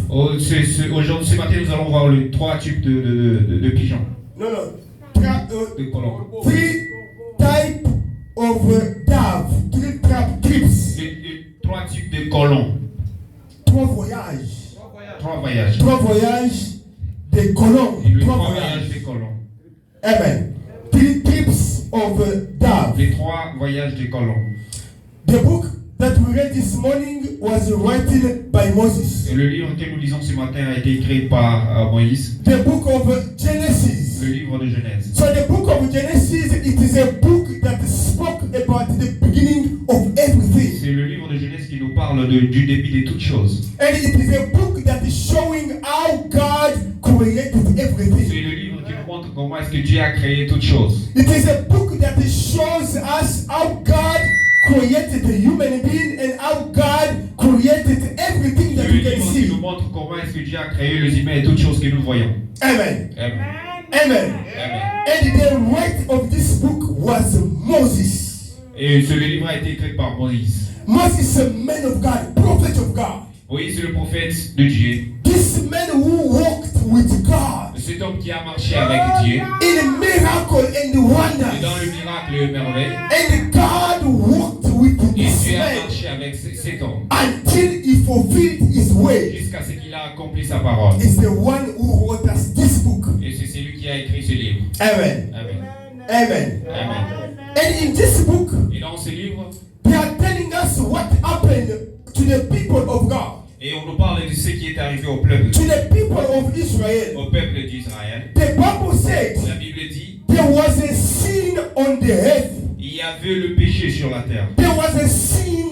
Aujourd'hui, ce matin, nous allons voir les 3 types de pigeons. No, no. De colons. 3 types of dove. 3 trips. Les 3 types de colons. 3 voyages. 3 voyages. 3 voyages des colons. Les 3 3 voyages. voyages des colons. Amen. 3 trips of dove. Les 3 voyages des colons. The book that we read this morning was written by Moses. Et le livre que nous lisons ce matin a été écrit par Moïse. The book of Genesis. Le livre de Genèse. So the book of Genesis, it is a book that spoke about the beginning of everything. C'est le livre de Genèse qui nous parle du début de toutes choses. And it is a book that is showing how God created C'est everything. le livre qui nous montre comment est-ce que Dieu a créé toutes choses. It is a book that shows us how God created the human being and how God created everything C'est that le we can livre qui see. nous montre comment est-ce que Dieu a créé les humains et toutes choses que nous voyons. Amen. Amen. Amen. Amen. And the writer of this book was Moses. Et ce livre a été écrit par Moïse. Moses is a man of God, prophet of God. Moïse, c'est le prophète de Dieu. This man who walked with God Cet homme qui a marché avec Dieu. in miracle and Et wonders. dans le miracle et le merveille. And God walked with Et this Dieu a man marché avec cet homme. until he fulfilled his way. Jusqu'à ce qu'il a accompli sa parole. Is the one who wrote us this book. Et c'est celui qui a écrit ce livre. Amen. Amen. Amen. Amen. And in this book, Et dans ce livre, they are telling us what happened to the people of God, et on nous parle de ce qui est arrivé au peuple, to the people of Israel. au peuple d'Israël. The Bible said La Bible dit, there was a sin on the earth. il y avait le péché sur la terre. There was a sin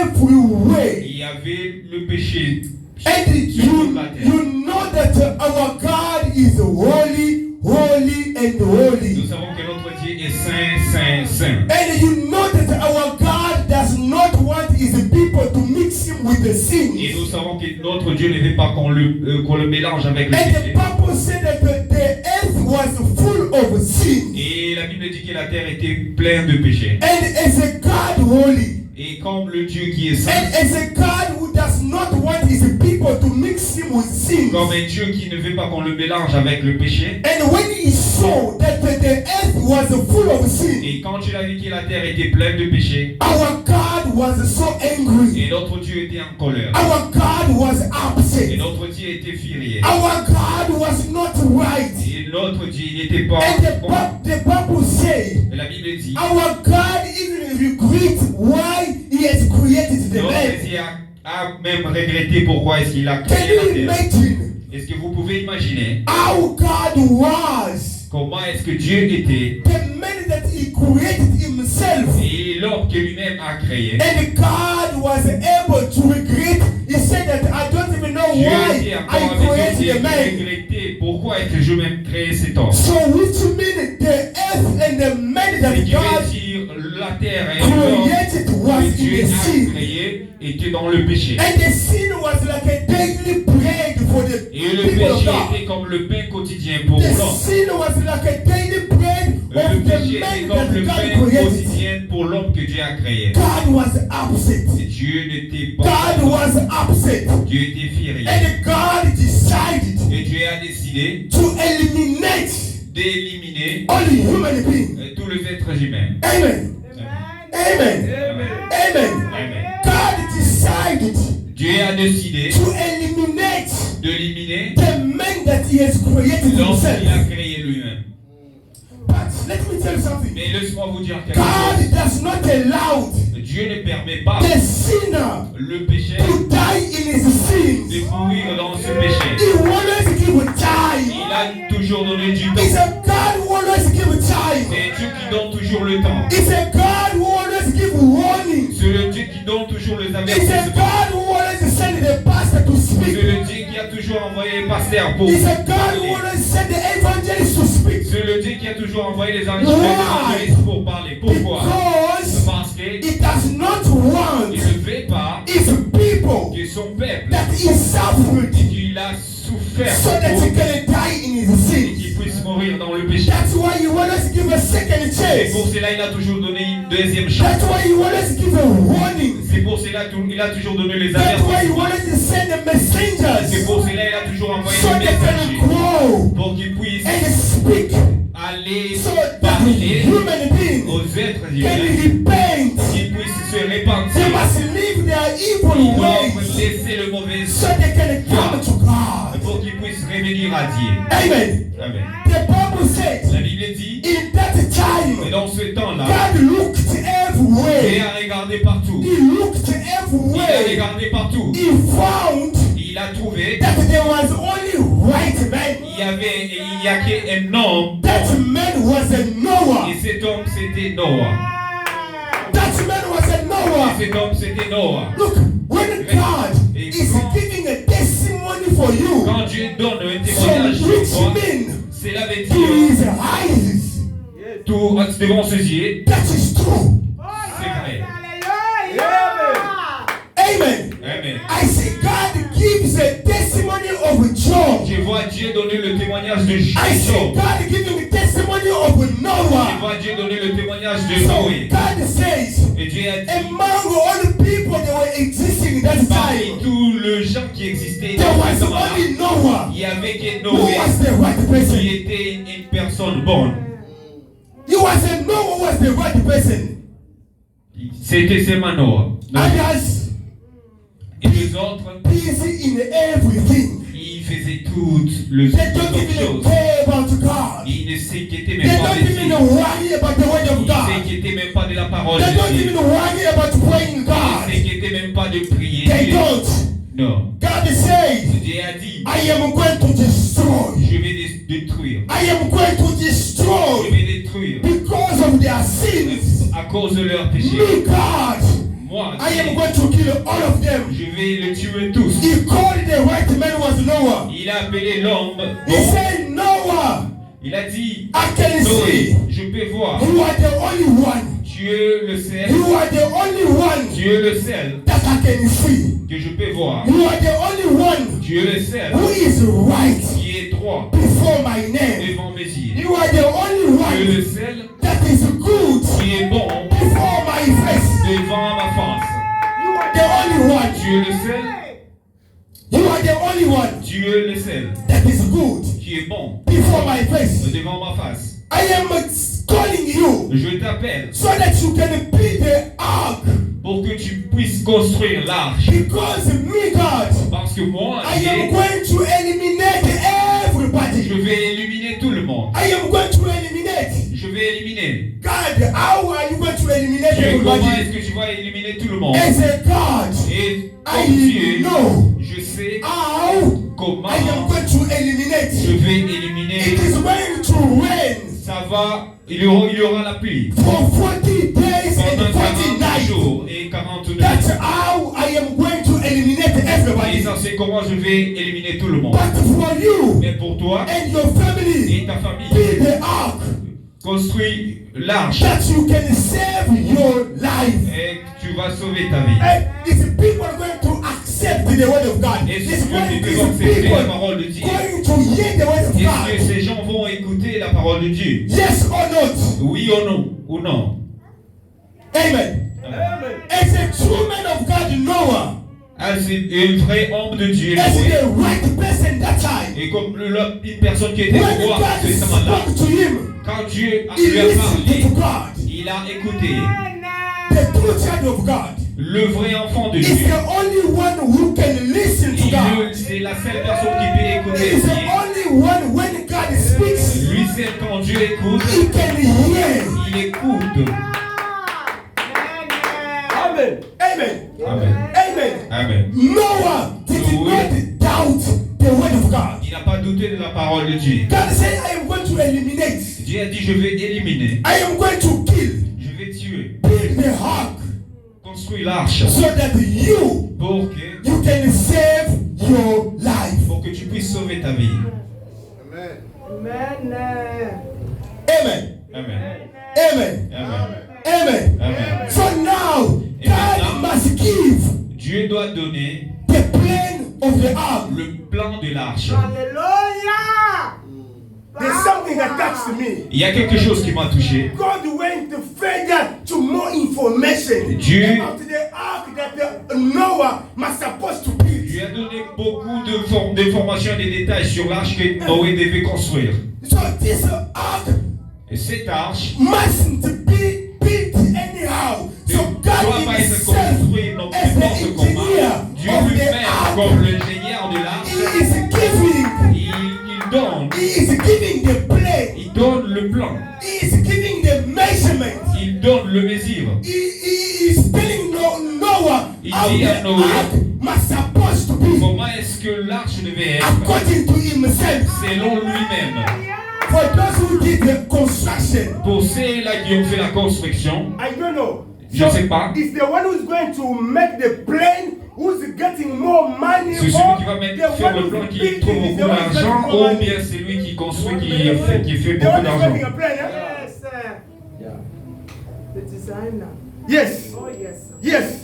everywhere. Il y avait le péché And sur toute la terre. you know that our God is holy, holy and holy. Nous savons que notre Dieu est saint, saint, saint. And you know that our God does not want his people to mix him with the Et sins. nous savons que notre Dieu ne veut pas qu'on le mélange avec le And the péché. Bible said that the earth was full of sin. Et la Bible dit que la terre était pleine de péchés. And as a God holy, Et comme le Dieu qui est and saint, as a God who does not want his people to mix him with sin. comme un Dieu qui ne veut pas qu'on le mélange avec le péché. And when he saw that the earth was full of sin, Et quand il a vu que la terre était pleine de péchés, our God was so angry. et notre Dieu était en colère, Our God was et upset. notre Dieu était furieux, Our God was not right. et notre Dieu il n'était pas And bon. the Bible says, Et la Bible dit, our God even regrets why he has created the notre earth. Dieu a même regretté pourquoi est-ce qu'il a Can créé you la terre. imagine Est-ce que vous pouvez imaginer how God was? comment est-ce que Dieu était The man that he created himself. et l'homme que lui-même a créé? And God was able to regret. He said that I don't even know Dieu why était I encore avec created Dieu the qui man. regrettait pourquoi est-ce que je même créé cet homme. So which means the earth and the man Ce that qui God veut dire la terre et l'homme created was que Dieu in the a sin. créé était dans le péché. And the sin was like a daily bread for the Et le people of péché God. était comme le pain quotidien pour The l'homme. sin was like a daily bread Le of the péché était man comme that le God pain created. quotidien pour l'homme que Dieu a créé. God was upset. Et Dieu n'était pas. God was upset. Dieu était furieux. And God decided Et Dieu a décidé to eliminate d'éliminer all human beings. tous les êtres humains. Amen. Amen. Amen. Amen. God decided Dieu a décidé to eliminate d'éliminer the man that he has created l'homme himself. qu'il a créé lui-même. But let me tell you something. Mais laisse-moi vous dire quelque God chose. does not allow Dieu ne permet pas the sinner le péché to die in his de sins. mourir dans ce péché. He always give time. Il a toujours donné du He's temps. a God who always give time. C'est Dieu qui donne toujours le temps. He's a God who always give warning. C'est le Dieu qui donne toujours les He's a avertissements. God who always send the pastor to C'est speak. le Dieu qui a toujours envoyé les pasteurs pour He's a God who parler. always send the evangelist to speak. C'est le Dieu qui a toujours envoyé les évangélistes pour parler. Pourquoi? Because Parce qu'il he does not want ne veut pas his people que son peuple that he suffered qu'il a souffert so that he can die in his et sins. qu'il puisse mourir dans le péché. That's why he always give a second Et chance. pour cela, il a toujours donné une deuxième chance. That's why he always give a warning. C'est pour cela qu'il a toujours donné les That's why he avertissements. always send the messengers le mauvais so they can come to God. pour qu'ils puissent revenir à Dieu. Amen. Amen. The Bible says, La Bible dit, in that et time, dans ce temps-là, God looked Dieu everywhere. a regardé partout. He looked Il a everywhere. regardé partout. He found Il a trouvé, that there was only white man. il y a qu'un homme, That man was a Noah. et cet homme c'était Noah. That man was a Noah. Et cet homme c'était Noah. Look, when God is giving a testimony for you, Quand Dieu donne un some témoignage sur rich toi, men cela veut to dire his eyes, tout devant ses yeux, that is true. c'est vrai. Amen. Amen. I see God gives a testimony of Job. Je vois Dieu donner le témoignage de I see Job. God giving a testimony of Je Noah. vois Dieu donner le témoignage de So Noé. God says, Et Dieu a dit, among all the people that were existing in that parmi time, tous les gens qui existaient there dans was ce temps-là, only Noah il y avait que who Noé was the right person. qui était une personne bonne. He was a Noah who was the right person. C'était seulement Noah. Others Et les autres, busy in everything. ils faisaient toutes les They don't autres even choses. care about God. Ils ne s'inquiétaient They même pas don't de even Dieu. worry about the word of Ils ne God. s'inquiétaient même pas de la parole They don't de Dieu. even worry about praying Ils ne God. s'inquiétaient même pas de prier They Dieu. don't. Non. God says, Dieu a dit, I am going to destroy. je vais détruire. I am going to Je destroy vais détruire. because of their sins. À cause de leur péché. Me, God, Moi, I am going to kill all of them. je vais les tuer tous. He called the right man was Noah. Il a appelé l'homme. He said, Noah, Il a dit, I can Noé, see je peux voir. you are the only one. Dieu le seul. You are the only one Dieu le seul that I can see. que je peux voir. You are the only one Dieu le seul who is right qui est droit before my name. devant mes yeux. You are the only Dieu le one seul that is good qui est bon before my face. devant ma face. You are the only one. Dieu le seul, You are the only one Dieu le seul that is good qui est bon before my face. devant ma face. I am calling you Je t'appelle so that you can be the ark. pour que tu puisses construire l'arche. Because me, God, Parce que moi, I am Dieu, going to eliminate je everybody. vais éliminer tout le monde. I am going to eliminate. Je vais éliminer. God, how are you going to eliminate Dieu, comment everybody? est-ce que tu vas éliminer tout le monde? As a God, Et I comme Dieu, know je sais how comment I am going to eliminate. je vais It éliminer. is going to rain Ça va, il y aura la pluie for 40 days and pendant 40 40 nights. jours et 40 nuits. That's how I am going to eliminate Et everybody. ça, c'est comment je vais éliminer tout le monde. But for you Mais pour toi and your family, et ta famille, be the ark construis l'arche that you can save your life. et tu vas sauver ta vie. And these people are going to accept the word of God. Est-ce These que tu peux accepter people la parole de Dieu? going to hear the word of Est-ce que God. ces gens vont écouter la parole de Dieu? Yes or not? Oui ou non? Ou non? Amen. As a true man of God, Noah, Ah, c'est un vrai homme de Dieu. as Noé. the right person that time. Et comme une personne qui était When droite God ce moment-là, spoke to him, quand Dieu he lui a listened parlé, to God. il a écouté. The true child of God Le vrai enfant de is Dieu. the only one who can listen to God. C'est la seule personne qui peut écouter He is the Dieu. only one when God speaks, Lui seul, quand Dieu écoute, he can hear. il écoute. Amen. Amen. Amen. Amen. Amen. Noah did Oui. not doubt the word of God. Il n'a pas douté de la parole de Dieu. God said, I am going to eliminate. Dieu a dit, je vais éliminer. I am going to kill. Je vais tuer. Build the ark Construis l'arche so that you pour que, can save your life. pour que tu puisses sauver ta vie. Amen. Amen. Amen. Amen. Amen. Amen. So now, Et God maintenant, must give Dieu doit donner the plan of the ark. le plan de l'arche. There's something that touched me. Il y a quelque chose qui m'a touché. God went further to more information Dieu- about the ark that Noah was supposed to build. Dieu a donné beaucoup d'informations et de détails sur l'arche que Noé devait construire. So this ark Et cette arche mustn't be built anyhow. So ne doit God pas être himself, construite non as n'importe the comment. engineer Dieu of the lui-même, ark, comme l'ingénieur de l'arche, He is giving. il donne. He is giving the plan. Il donne le plan. He is giving the measurement. Il donne le mesure. He is telling Noah Il how dit à the Noé ark must supposed to be comment est-ce que l'arche devait être according to himself. selon lui-même. For those who did the construction, Pour ceux-là qui ont fait la construction, I don't know. je ne sais pas. It's the one who's going to make the plane, who's getting more money. C'est celui qui va faire le plan qui trouve beaucoup d'argent, ou bien c'est lui qui construit, qui fait The beaucoup one who's making d'argent. a plane, eh? Yes, sir. The designer. Yes. Oh, yes, sir. Yes.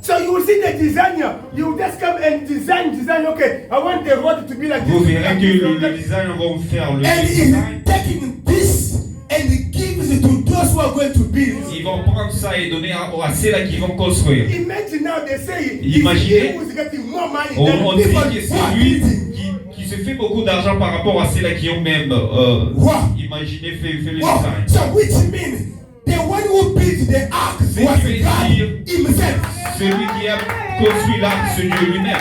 So you will see the designer. You will just come and design. Okay, I want the road to be like Vous this. verrez like que this, le like this. design va faire le and he's design. taking this and he gives it to those who are going to build. Ils vont prendre ça et donner à ceux-là qui vont construire. Imagine now they say Imaginez. he who's getting more money On than dit people que who c'est are lui building. qui se fait beaucoup d'argent par rapport à ceux-là qui ont même Wow. imaginé, fait le Wow. design. So which means the one who built the ark C'est was qui veut God dire himself. celui qui a construit l'arche, c'est Dieu lui-même.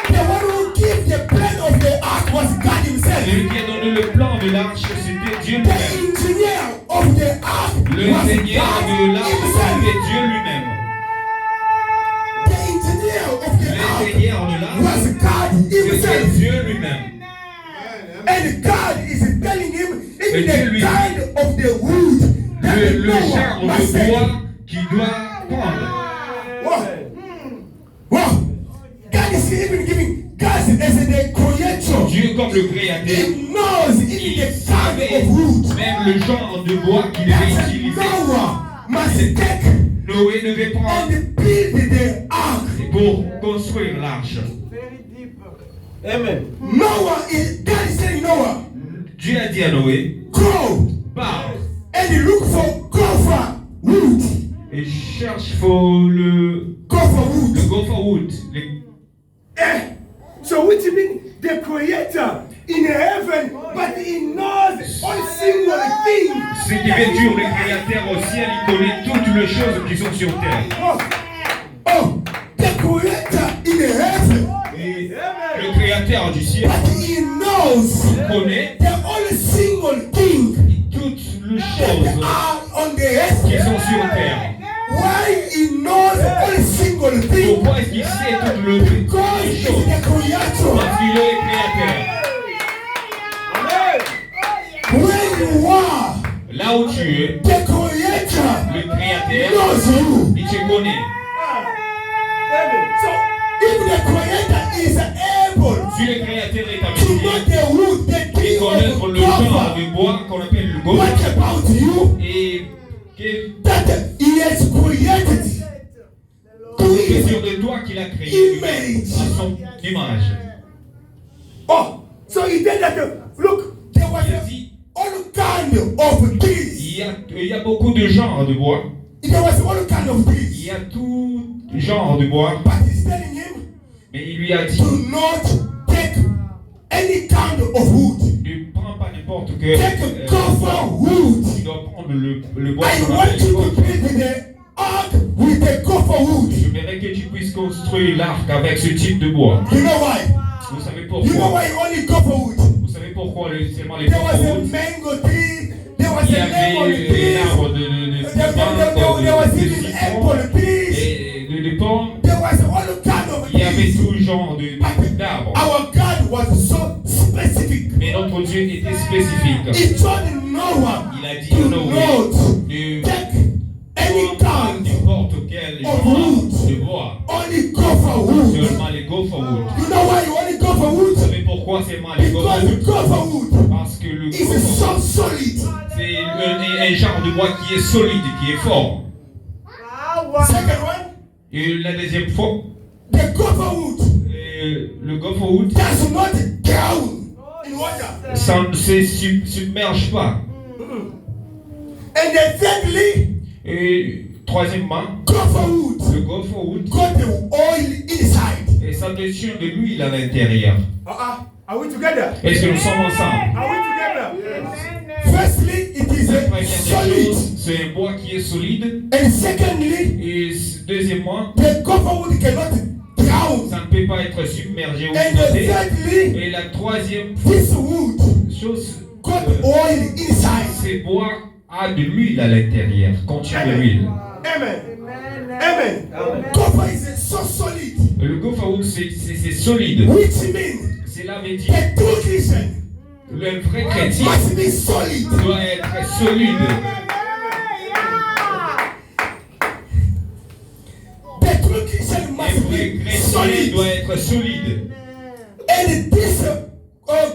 The one who gave the plan of the ark was God himself. Celui qui a donné le plan de l'arche, c'était Dieu The lui-même. engineer of the ark Le was seigneur God de l'arche, himself. c'était Dieu lui-même. The engineer of the Le ark seigneur de l'arche, was God c'était himself. Dieu lui-même. And God is telling him Et even Dieu the lui kind of the wood that Le Noah genre must de take. bois qu'il doit prendre. Wow. Wow. God is even giving God as the creator. Dieu, comme le créateur, He knows even il the kind savait of wood même le genre de bois qu'il devait that utiliser. Noah must take Noé devait prendre and build the ark. pour construire l'arche. Very deep. Amen. Noah is God is telling Noah, Dieu a dit à Noé, go pars and look for gopher wood. et cherche pour le Gopher wood. gopher wood. So which means the creator in heaven, but he knows all single things. Ce qui veut dire le créateur au ciel, il connaît toutes les choses qui sont sur terre. Oh, Oh, the creator in heaven, Et le créateur du ciel but he knows connaît the only single thing toutes les that choses are on the qui earth. sont sur terre. Why he knows only single thing? Pourquoi est-ce qu'il sait toutes les Because les he's choses? the creator. Parce qu'il est le créateur. Where you are, Là où tu es, the creator le créateur, knows you. il te connaît. So if the creator is able Si le créateur est to know avec the wood, the et tree connaître of le genre gopher, de bois qu'on appelle le what gopher, about you? et que That he has created to c'est his sur de toi qu'il a créé lui-même, à son image. oh, so he did that. Look, there was Il a dit, all kind of trees. il y a beaucoup de genres de bois, There was all kind of il trees. y a tout genre de bois, But he's telling him mais il lui a dit, to not take any kind of wood. ne prends pas n'importe quel Take gopher wood. tu dois prendre le bois I qu'on want appelle le you to gopher. build the ark with the gopher wood. Je voudrais que tu puisses construire l'arc avec ce type de bois. You know why? Vous savez You know pourquoi? why only gopher wood? Vous savez pourquoi seulement les There was a gopher mango tree. There was Il y a lemon avait tree. l'arbre de There was de even citron apple trees. et de pommes. There was all kind of Il y avait trees. tout genre d'arbres. Our God was so specific. Mais notre Dieu était spécifique. He told Noah Il a dit to à Noé not de take any prendre kind, n'importe quel genre de bois. only gopher wood. Seulement les gopher wood. You know why you only gopher Vous wood? savez pourquoi seulement les gopher Because wood? gopher wood Parce que le is gopher so solid. c'est un genre de bois qui est solide, qui est fort. Second one, Et la deuxième fois, the gopher wood le gopher wood, does not drown in water. ça ne se submerge pas. And then thirdly, Et troisièmement, gopher wood le gopher wood, got the oil inside. et ça détient de l'huile à l'intérieur. are we together? Est-ce que nous sommes ensemble? Are we together? Firstly, it is La a première des solid. choses, c'est un bois qui est solide. And secondly, Et deuxièmement, the gopher wood cannot drown. ça ne peut pas être submergé ou And inondé. thirdly, Et la troisième this wood chose, got oil inside. c'est bois a de l'huile à l'intérieur, contient de l'huile. Amen. Amen. Amen. Copper is so solid, Le gopher wood, c'est solide. which means Cela veut dire the true Christian le vrai chrétien must be solid. doit être solide. The true Christian Le must vrai be chrétien solid. doit être solide. And this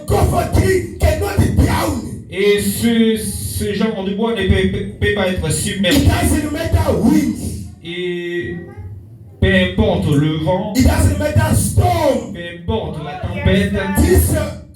gopher tree cannot drown. Et ce genre de bois ne peut pas être It submergé. doesn't matter wind. Et peu importe le vent, It doesn't matter storm. peu importe la tempête,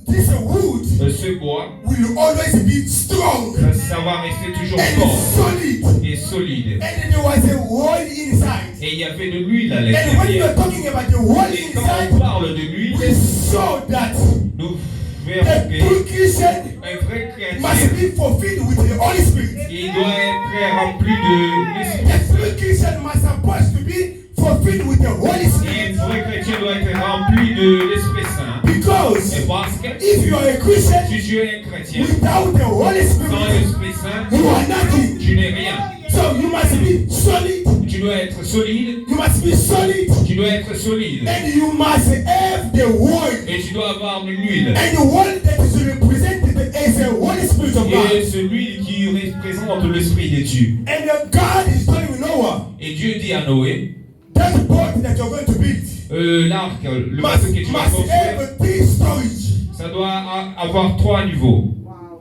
This wood ce bois, will always be strong ça va rester toujours and fort solid. et solide. And there was a hole inside. Et il y avait de l'huile à And when we are l'intérieur. talking about the hole Et quand inside, on parle de l'huile, we saw that nous verrons the true Christian qu'un vrai must chrétien, be fulfilled with the Holy Spirit. il doit être rempli de l'Esprit. The true Christian must supposed to be fulfilled with the Holy Et un Spirit. vrai chrétien doit être rempli de l'Esprit Saint. Because Et parce que if you are a Christian si tu es un chrétien, without the Holy sans Spirit, l'Esprit Saint, you are nothing. tu n'es rien. So you must be solid. Tu dois être solide. You must be solid. Tu dois être solide. And you must have the word. Et tu dois avoir de l'huile. And the word that is represented is the Holy Spirit of Et God. c'est l'huile qui représente l'Esprit de Dieu. And God is telling Noah, Et Dieu dit à Noé, that boat that you're going to build l'arc, le bateau que tu vas must construire, have three storage. ça doit avoir 3 niveaux.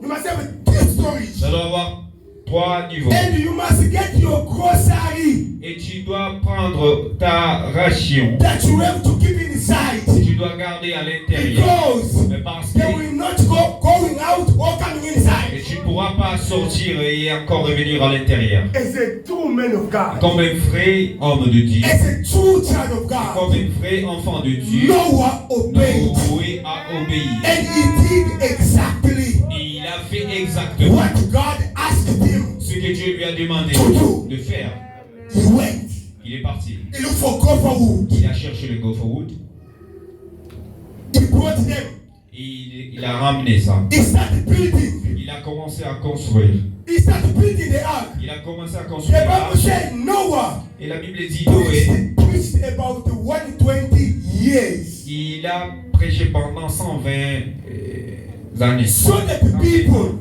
You must have three storage. Ça doit avoir 3 niveaux. And you must get your grocery Et tu dois prendre ta ration. that you have to keep inside. Tu dois garder à l'intérieur. Because Mais parce they que will not go going out or coming inside. et tu ne pourras pas sortir et encore revenir à l'intérieur. As a true man of God. Comme un vrai homme de Dieu, As a true child of comme God, un vrai enfant de Dieu, Noah obeyed. Noé a obéi. And he did exactly Et il a fait exactement what God asked him. ce que Dieu lui a demandé de faire. He went. Il est parti. He looked for gopher wood. Il a cherché le gopher wood. He brought them. Et il a ramené ça. He started building. Il a commencé à construire. He started building the ark. Il a commencé à The construire. Bible said Noah Et la Bible dit Noé, preached about 120 years. il a prêché pendant 120 années. So that the people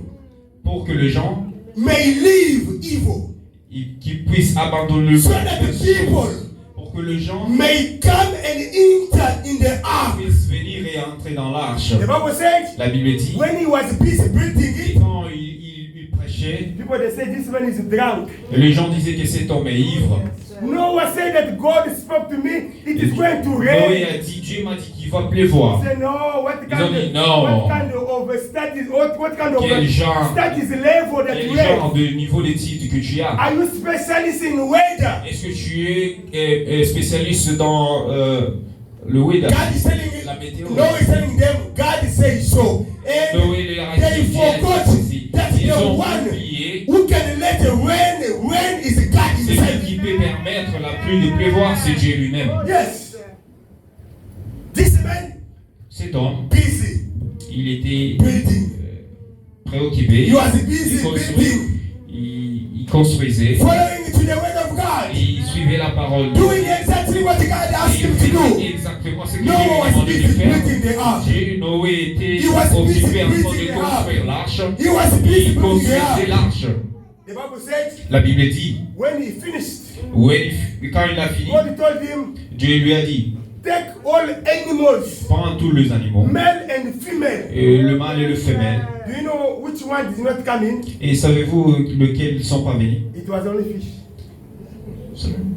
Pour que les gens may live evil. qu'ils puissent abandonner le So that the people pour que les gens may come and enter in the ark. puissent venir et entrer dans l'arche. The Bible says, La Bible dit, when he was busy building et it, quand il prêchait, people they say this man is drunk. les gens disaient que cet homme est ivre. Noah said that God spoke to me, it is going to Noé rain. a dit, Dieu m'a dit qu'il va pleuvoir. He said, no, what Ils ont dit, kind non. of studies, what kind of Quel genre, studies level that quel you genre have? de niveau d'études que tu as? Are you specialist in weather? Est-ce que tu es spécialiste dans le weather, God is telling la météo? Noah is telling them, God says so. And Noé leur a they dit, forgot that ils the ont one oublié, who can let the rain is God celui himself. qui peut permettre la pluie de pleuvoir, c'est Dieu lui-même. Yes. This man Cet homme, busy il était building. préoccupé, He was busy building. il construisait, Following to the word of God. il suivait la parole de Doing exactly what God asked Il him to faisait do. exactement ce que Dieu Noah lui was demandait de busy faire. building the ark. Noé était He was busy occupé en train building de the ark. construire l'arche. He was busy Il building the construisait ark. l'arche. The Bible said, La Bible dit, when he finished, quand il a fini, God told him, Dieu lui a dit, take all animals, prends tous les animaux, male and female. le mâle et le femelle. Do you know which one did not come in? Et savez-vous lesquels ne sont pas venus? It was only fish.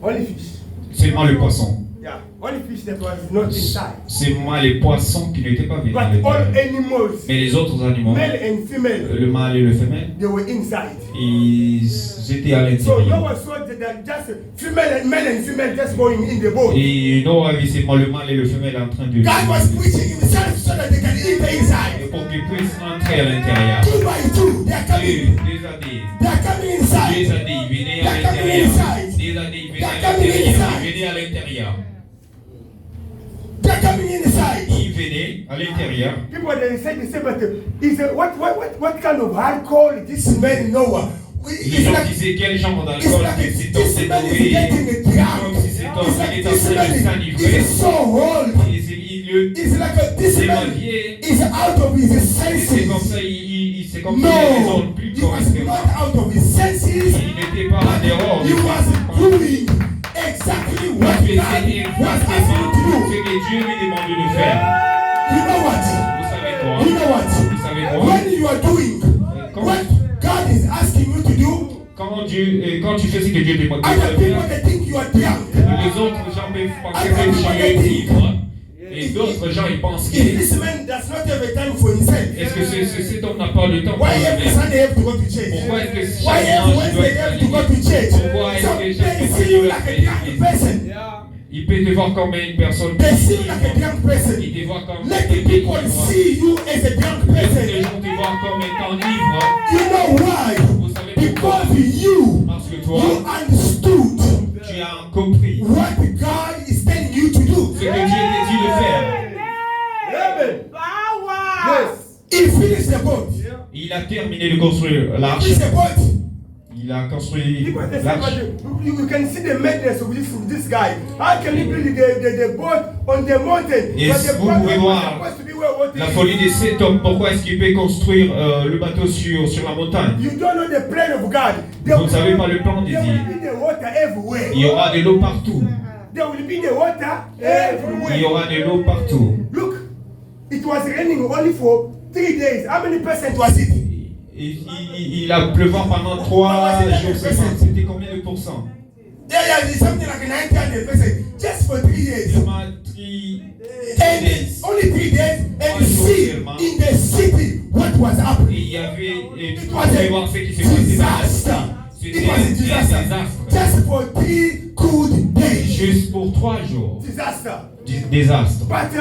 Only fish. Seulement le poisson. Yeah, only fish that was not inside. Seulement les poissons qui n'étaient pas venus. But all animals, Mais les autres animaux, male and female, le mâle et le femelle, they were inside. ils étaient à So l'intérieur. Noah saw that just female and male and female just going in the boat. Et Noah avait seulement le mâle et le femelle en train de... God was preaching himself so that they can enter inside. pour qu'ils puissent entrer à l'intérieur. 2 by 2, they are coming. Deux années. They are coming inside. Des années, ils venaient à l'intérieur. Des années, ils venaient à l'intérieur. Ils venaient à l'intérieur. They are Et à l'intérieur, people they say but is what kind of alcohol this man Noah? les gens disaient quel genre d'alcool que c'est dans cette man is eau, getting comme drunk. si cet homme It's like était en this train de man s'enivrer. is so old. It's like this man L'évaluer, is out of his c'est comme senses. ça, c'est comme s'il ne No, raisonne plus he was correctement. not out of his senses. Il n'était pas en dehors He de was doing exactly what Il God faisait was asking to exactement do. ce que Dieu lui demandait de faire. You know what? Vous savez quoi? You know what? Vous savez quoi? When you are doing what God is asking you to do, Quand tu fais ce que Dieu demande de other people faire, they think you are drunk. les autres gens peuvent penser que tu es ivre. Et d'autres gens, ils pensent que If this man does not have a time for himself, est-ce que cet homme n'a pas le temps pour why every lui-même? Sunday have to go to church? Pourquoi est-ce que Why chaque every dimanche il doit Wednesday être have to go allié? to church? Pourquoi est-ce So que they chaque see fois you il like a doit drunk être person. Il peut te voir comme une personne They see you like a drunk person. Il te voit comme Let the people see you as a drunk Les person. gens te voient comme étant ivre. You know why? Vous savez pourquoi? Because you Parce que toi, understood tu as compris what God is telling you to do. ce que Dieu t'a dit de faire. Amen. Power. Yes. He finished the boat. Il a terminé de construire l'arche. Finished the boat. Il a construit People they say, l'arche. but you can see the madness of this guy. How can he build the boat on the mountain? Et But the vous boat pouvez was voir supposed to be where water La is. folie de cet homme, pourquoi est-ce qu'il peut construire le bateau sur la montagne? You don't know the plan of God. Vous ne savez pas le plan de There Dieu. will be the water everywhere. Il y aura de l'eau partout. There will be the water everywhere. Il y aura de l'eau partout. Look, it was raining only for 3 days. How many percent was it? Il a pleuvoir pendant 3 jours. C'était combien de pourcents? Yeah, it's something like 900%. Just for 3 days. Seulement 3 And days. only 3 days, and you see in the city what was Et happening. il y avait, et It vous was pouvez voir ce qui s'est passé. disaster. C'était It was a un disaster. désastre. Just for 3 good days. Juste pour 3 jours. Disaster. Désastre. But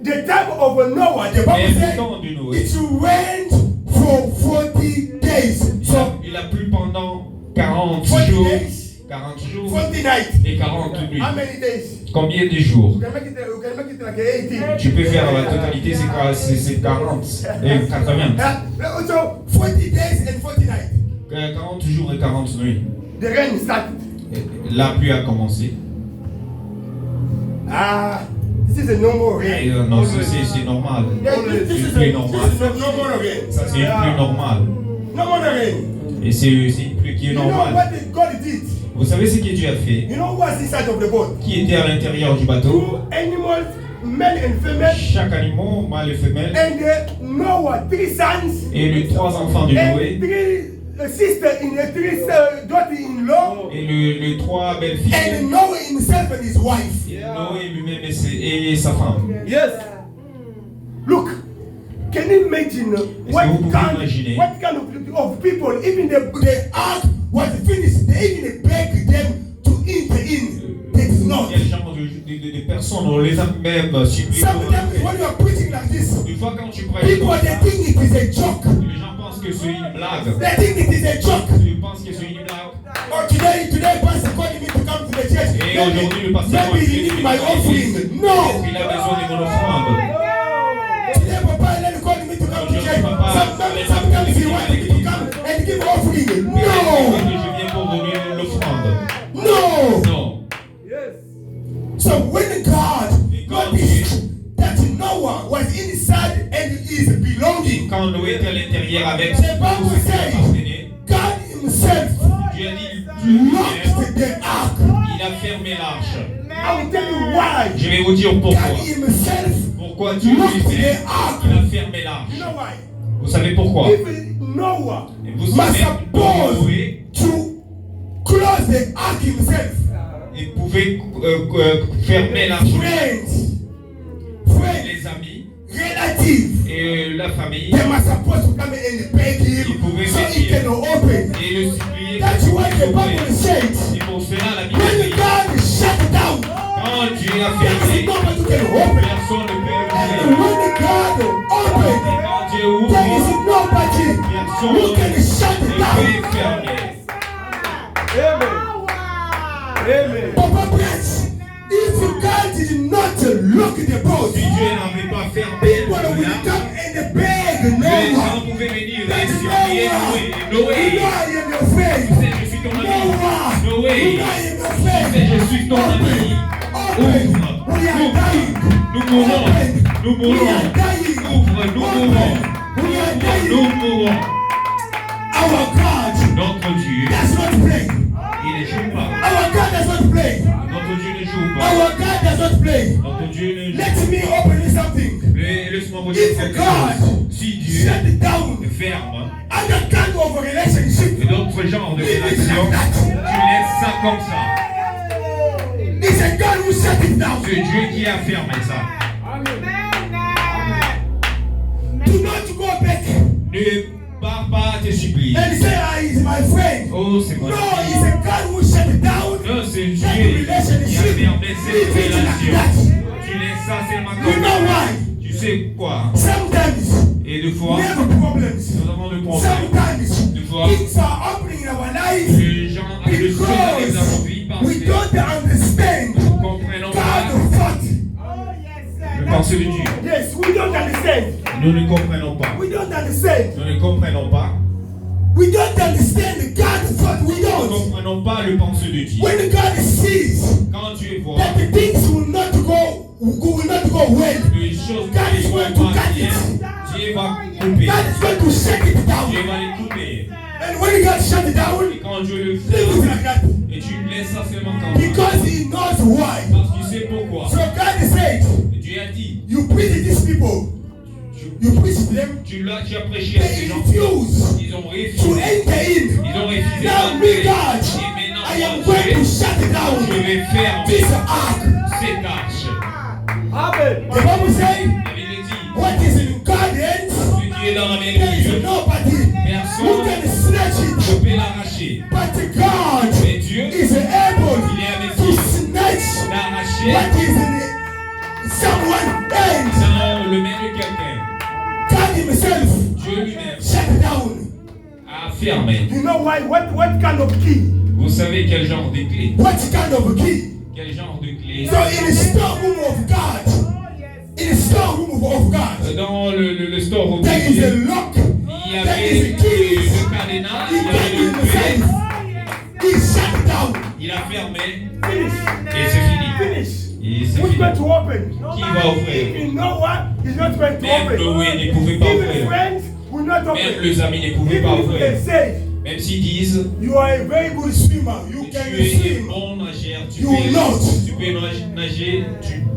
the time of Noah, the Mais Bible le said, temps de Noé, it rained for 40 days. So il a plu pendant 40 40 jours, days, 40 jours 40 nights. et 40 nuits. how many days? Combien de jours? You can make it like 18. Tu peux faire la totalité, c'est quoi? C'est 40 et 80. So 40 days and 40 nights. 40 jours et 40 nuits. The rain started. La pluie a commencé. This is a normal Et, rain. non, c'est normal. This is C'est a normal. normal rain. Ça, c'est une pluie normale. Normal rain. Et c'est une pluie qui est You know normale. what God did? Vous savez ce que Dieu a fait? You know what's inside of the boat? Qui était à l'intérieur du bateau? 2 animals, male and female, Chaque animal, mâle et femelle. and Noah, 3 sons, Et les 3 enfants de and Noé. 3 sisters in the 3 daughter-in-law. Et les 3 belles filles. And Noah himself and his wife. Et Noé lui-même et sa femme. Yes. Look, can you imagine what que vous pouvez kind, imaginer? what kind of people, even The ark was finished. They even begged them to enter in. They did not. Quel genre de personnes, on les a même suppliés. Sometimes when you are preaching like this, Une fois quand tu prêches people comme they ça, think it is a joke. les gens pensent que c'est une blague. They think it is a joke. Ils pensent que c'est une blague. Or today Pastor calling me to come to the church. Et aujourd'hui, le pasteur Maybe he needs my offering. No. Il a besoin de mon offrande. Today Papa is calling me to come to church. Sometimes he wants me to come and give offering. Et No. je viens pour donner l'offrande. No. Non. So when God noticed that Noah was inside and is belonging, Quand Noé était à l'intérieur avec the Bible tout ce qui says appartenait, God himself Dieu a dit, locked the ark. il a fermé l'arche. I will tell you why. Je vais vous dire pourquoi. God himself Pourquoi Dieu lui locked fait, the ark. il a fermé l'arche. You know why? Vous savez pourquoi? Even Noah, Et vous was savez, Noé, supposed to close the ark himself. il pouvait fermer l'arche. Friends, Les amis relatives, et la famille, they were supposed to come and beg him so he can open. et le supplier. That's why the Bible says C'est pour cela la Bible when dit, God shut down, quand Dieu a there is fermé, nobody who can open. personne ne peut And ouvrir. when God opened, Quand Dieu there is ouvre, nobody who can shut ne it down. peut fermer. Amen. Papa Prince, if God did not lock the boat, Si Dieu n'avait pas fermé People will l'arche, come and beg les gens Noah. pouvaient venir That et supplier Noé. You know I am your friend. Tu sais, je suis ton ami. Noah. Noé. You know I am your Tu sais, friend. je suis ton ami. Open. We are dying. Nous mourons. Nous We mourons. are dying. Ouvre, nous mourons. We are dying. Nous mourons. Our God Notre Dieu, does not play. il ne joue pas. Our God does not play. Notre Dieu ne joue pas. Our God does not play. Notre Dieu ne joue Let me open you something. pas. Laisse-moi vous dire If quelque God chose. Si Dieu shut down ferme other kind of relationship, d'autres genres de relations, tu laisses ça comme ça. it's a God who shut it down. C'est Dieu qui a fermé ça. Do not go back Ne pars pas à tes supplices. and say, he's my friend. Oh, c'est No, moi. it's a God who shut it down. Non, c'est Dieu That qui a relationship, fermé cette leave it like relation. that. Tu laisses ça seulement You comme know ça. why? Tu sais quoi? Sometimes Et deux fois, we have problems. nous avons des problèmes. Sometimes Des fois, things are happening in our lives les gens arrivent de choses arrivent dans nos vies parce we que don't understand nous ne comprenons pas God's thought. le pensée de Dieu. Yes, we don't understand. Nous ne comprenons pas. We don't understand. Nous ne comprenons pas. We don't understand God's thought. We Nous ne don't. comprenons pas le pensée de Dieu. When God sees Quand Dieu voit that the things will not go well, les choses God is qui going vont to pas cut bien, it. Dieu va couper. God is going to shut it Dieu down. va les couper. And when God shut it down, Et quand Dieu le leave it fait, like that. et tu laisses ça seulement comme ça. Because He knows why. Parce qu'il sait pourquoi. So God said, Et Dieu a dit, you preach these people. You preach to them. tu as prêché à ces They gens. refuse Ils ont to refusé. enter in. Ils ont refusé Now me, d'entrer. God, Et maintenant, I am moi, going to Dieu, shut it je down. vais fermer This ark. cette arche. Amen. The Bible says, La Bible dit, what is in God's hands, ce qui est dans la main there de is Dieu, nobody who can snatch je it. peux l'arracher. But God Mais Dieu, is able il est to avec snatch d'arracher what is in someone's hands. dans le main de quelqu'un. God Himself Dieu lui-même shut down. a fermé. You know why? What kind of key? Vous savez quel genre de clé? What kind of a key? Quel genre de clé? So in the storeroom of God, in the storeroom of God, Dans le store au there is a milieu, lock. il y There avait is a key. le cadenas, He il y avait gave le clé, himself. He shut down. il a fermé Finish. et c'est fini. Finish. Et c'est Who's fini. going to open? Qui va ouvrir? You know what? He's not going to Même open. Noé ne pouvait pas Even ouvrir. friends will not Même open. les amis ne pouvaient pas Even if ouvrir. they say Même s'ils disent, You are a very good swimmer. You tu can es swim. bon nageur, You will not. tu peux nager,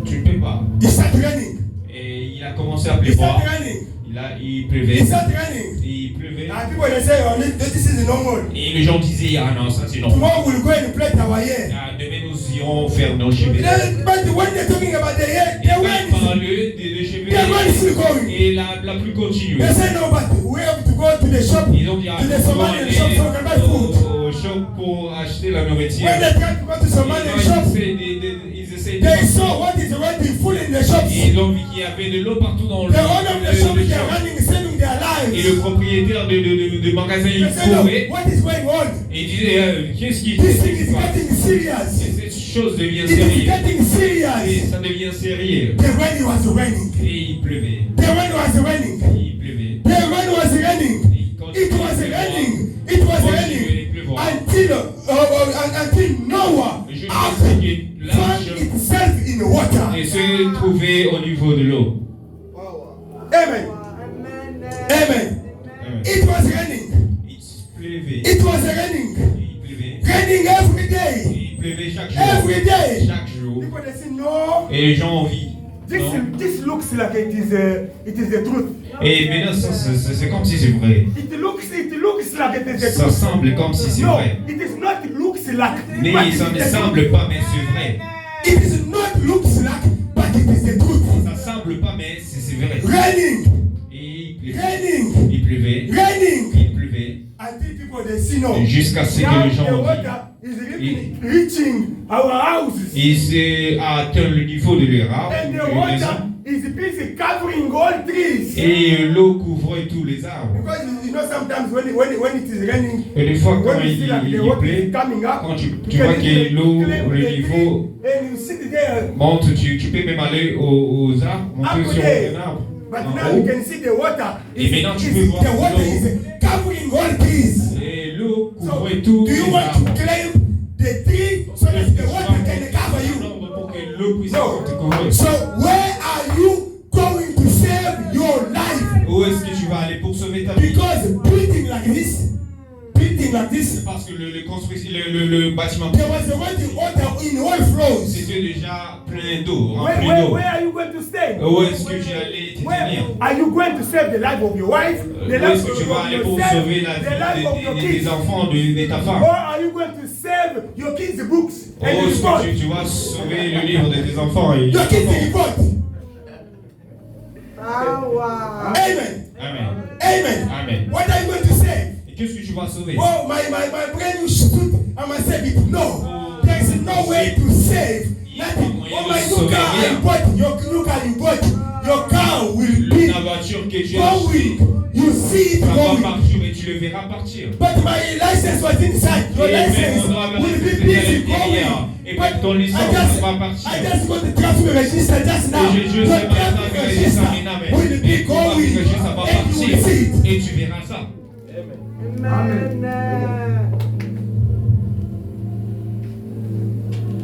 tu ne peux pas. He started running. Et il a commencé à He pleuvoir. started running. Il He pleuvait. started running. Il pleuvait. And people they say, oh, this is normal. Et les gens disaient, ah non, ça c'est normal. Tomorrow we'll go and play Tawaye. Ah, demain nous irons faire nos cheveux. But when they're talking about the year, Et the quand one il is, parlait des cheveux, the one is still going. et la pluie continue. They say no, but we have to go to the shop, Ils ont dit, ah, to the nous devons Somalian aller shop so we can buy food. au shop pour acheter la nourriture. When they try to go to Somalian shop, Ils essaient they de... saw what is already full in the shops. Ils ont vu qu'il y avait de l'eau partout dans The owner of the shop, le they are shop. running, saving their Et lives. le propriétaire de magasin, They il say no, courait what is going on? et il disait, qu'est-ce qui This thing is se passe? getting serious. Et cette chose devient It is sérieuse. getting Et serious. ça devient sérieux. The rain was raining. Et il pleuvait. The rain was raining. Il pleuvait. The rain was raining. Et il continuait It was à pleuvoir. raining. It was Continuait raining à pleuvoir. until Noah Je ark sais que found l'arche itself in water. et se trouvait au niveau de l'eau. Amen. Amen. It was raining. Il pleuvait. It was raining. Il pleuvait. Raining every day. Il pleuvait chaque jour. Every day. Chaque jour. people they say no. Et les gens ont vu. This Non. this looks like it is the truth. Et maintenant, ça, c'est comme si c'est vrai. It looks like it is the Ça truth. semble comme si c'est No, vrai. it is not looks like. Mais but it ça is ne the semble pas, mais c'est vrai. It is not looks like, but it is the truth. Ça semble pas, mais c'est vrai. Raining. Et il pleuvait. Raining. Il pleuvait. Raining. Il pleuvait. Until people they see no. Jusqu'à ce que Now les gens the ont vu. water is reaching our houses. Et c'est à atteindre le niveau de leur arbre. And the de maison. water is busy covering all trees. Et l'eau couvrait tous les arbres. Because you know sometimes when it is raining, Et des fois, quand when you see like the water pleut, is coming up, quand you tu can vois que easily l'eau, climb le the tree niveau and you sit there. monte, tu peux même aller aux arbres, monter Up sur there. un arbre. But en now you haut. can see the water. Et maintenant, tu peux is- voir The water l'eau. is covering all trees. Et l'eau So, couvrait do tous you les want to arbres. climb the tree so that the water can cover you? Pour que l'eau puisse No. te couvrir. So where are you going to save your life? Où est-ce que tu vas aller pour sauver ta vie? Because building like this, Parce que le bâtiment, there was already water in all floors. c'était déjà plein d'eau, Where, rempli where, d'eau. where are you going to stay? Où est-ce que tu allais te Where tenir? are you going to save the life of your wife, the Où life est-ce que of tu vas aller pour yourself, sauver la the life of your vie kids? des enfants, de ta femme? Or are you going to save your kids' books Où and est-ce report? que tu vas sauver le livre de tes enfants? Et Your kids will report. Power. Amen. Amen. Amen. Amen. What are you going to say? Et qu'est-ce que tu vas sauver? Oh, my brand new suit, I must save it. No. There's no way to save. Nothing. Oh, my new car you bought, your new car you bought, your car will be La voiture que tu as achetée, going. You see it ça va going. partir et tu le verras partir. But my license was inside. Your Et même license mon driver will be license busy est à l'intérieur. going. Et But même ton licence va partir. I just got the traffic register just now. Et j'ai juste The ce matin traffic que register will be et ton going. registre, ça va And you will partir. see it. Et tu verras ça. Amen.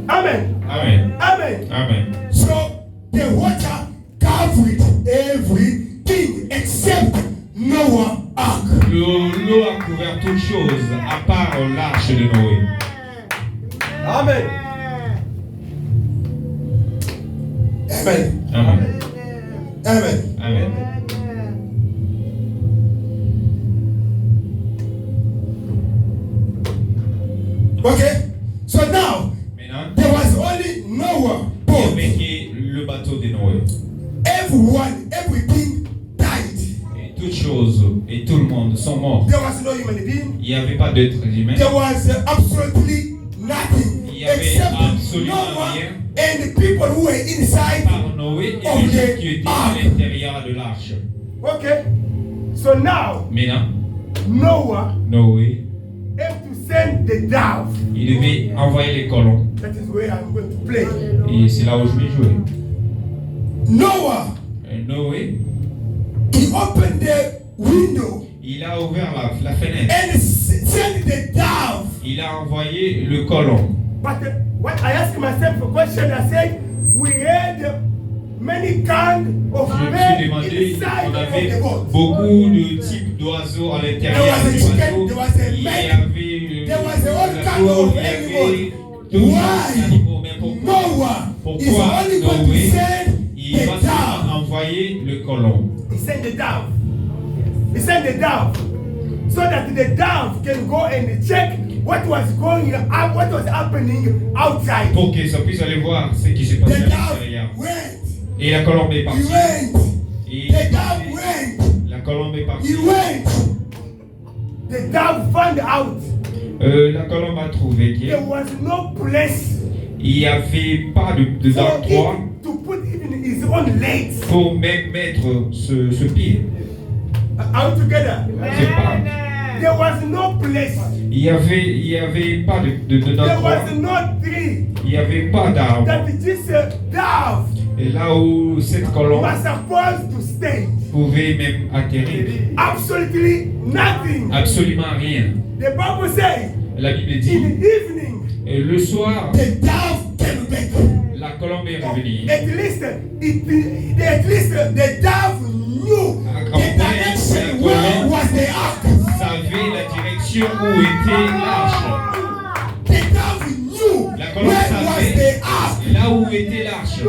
Amen. Amen. Amen. Amen. So the water covered everything except Noah ark. L'eau a couvert toutes choses à part l'arche de Noé. Amen. Amen. Amen. Amen. Amen. Okay? So now Maintenant, there was only Noah il y boat. avait que le bateau de Noé. Everyone, everything died. Et toutes choses et tout le monde sont morts. There was no human being. Il n'y avait pas d'être humain. There was absolutely nothing Il y avait except absolument Noah rien. and the people who were inside. Par Noé et les gens qui étaient à l'intérieur de l'arche. Okay. So now Maintenant, Noah Noé, have to send the dove. il devait envoyer les colons. That is where I'm going to play. Et c'est là où je vais jouer. Noah, Et Noé, he opened the window il a ouvert la fenêtre. and sent the dove. Il a envoyé le colon. But when I asked myself a question, I said, we had many kinds of Je me suis birds demandé, inside on of avait the boat. beaucoup de types d'oiseaux à l'intérieur There was a du chicken, bateau. there was a Il y man, avait there was a whole la kind poule, of il y avait animal. tous les Why? animaux. Mais pourquoi Noah is Pourquoi only going to Noé, send il the va dove. seulement envoyer le colon? He sent the dove. He sent the dove. So that the dove can go and check what was going up, what was happening outside. Pour que ça puisse aller voir ce qui s'est passé The à dove l'intérieur. went. Et la colombe est He partie. went. Et The dove went. la colombe est partie. He went. The dove found out La colombe a trouvé qu'il there was no place n'y avait pas d'endroit him to put even his own legs. pour même mettre ce pied. Out together. C'est pas. There was no place. Il y avait pas There d'endroit. was no tree Il n'y avait pas d'arbre. that this dove Et là où cette colombe was supposed to stay. pouvait même atterrir. Absolutely nothing. Absolument rien. The Bible says La Bible in dit, the evening, et le soir, The dove came back. la colombe est revenue. at least the dove knew The direction where was the ark. Savait la direction où était l'arche. The dove knew La colombe where was savait the ark. là où était l'arche.